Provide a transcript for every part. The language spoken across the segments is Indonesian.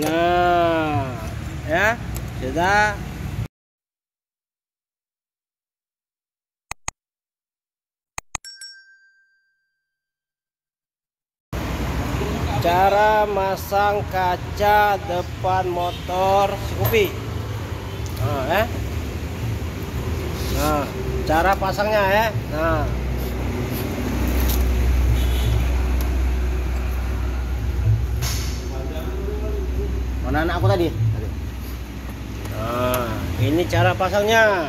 Nah, ya sudah. Cara masang kaca depan motor Scoopy. Nah, nah, cara pasangnya ya. Nah, mana anak aku tadi? nah, ini cara pasangnya.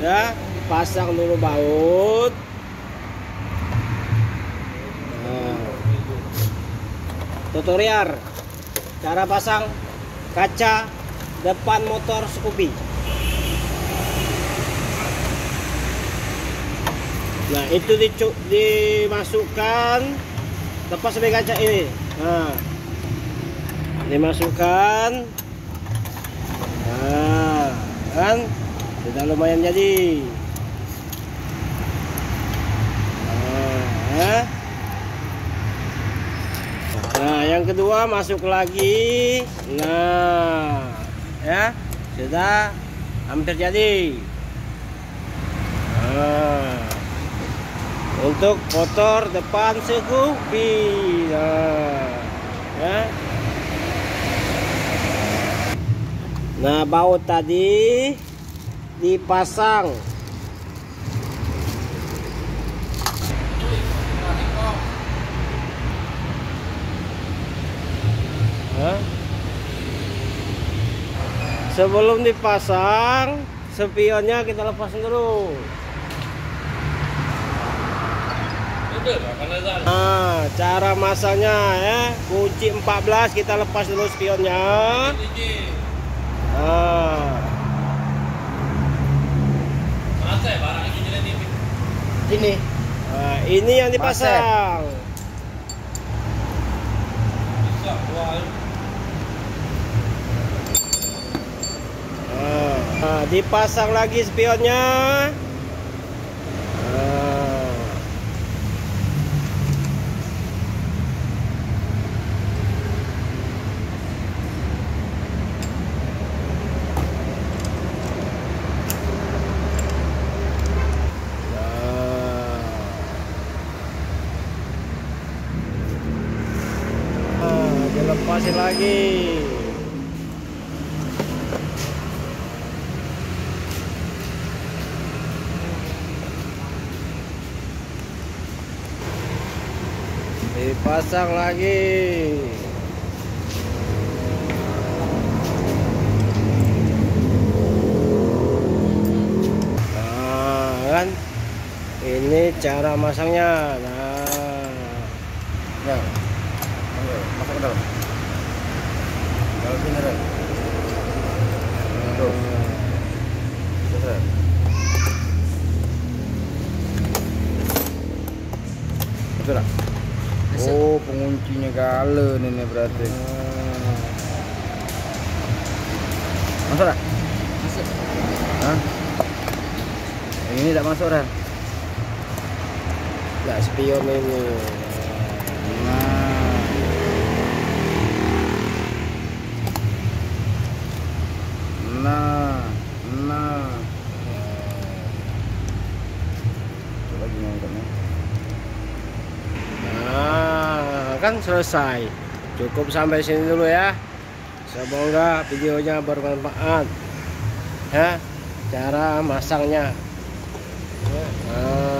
Ya, pasang dulu baut. Tutorial cara pasang kaca depan motor Scoopy. Nah, itu dimasukkan, lepas sampai kaca ini. Nah, dimasukkan. Nah, kan sudah lumayan jadi. Nah, yang kedua masuk lagi. Nah, ya sudah hampir jadi. Nah, untuk motor depan Scoopy. Nah, ya. Nah, baut tadi dipasang. Sebelum dipasang, spionnya kita lepasin dulu. Nah, cara masangnya ya, kunci 14 kita lepas dulu spionnya. Nah, Sini. nah, ini yang dipasang. Nah, dipasang lagi spionnya. Dilepasin lagi. Dipasang lagi. Nah, kan ini cara masangnya. Nah, Ya. Masuk ke dalam. Kalau beneran. Tuh. Beneran. Betul tak? Oh, penguncinya galen ini berarti. Masuk tak? Masuk. Hah? Yang ini tak masuk dah. nggak spion ini. Nah. Coba lagi ngangkatnya. Nah, kan selesai. Cukup sampai sini dulu ya. Semoga videonya bermanfaat. Ya, cara masangnya. Nah.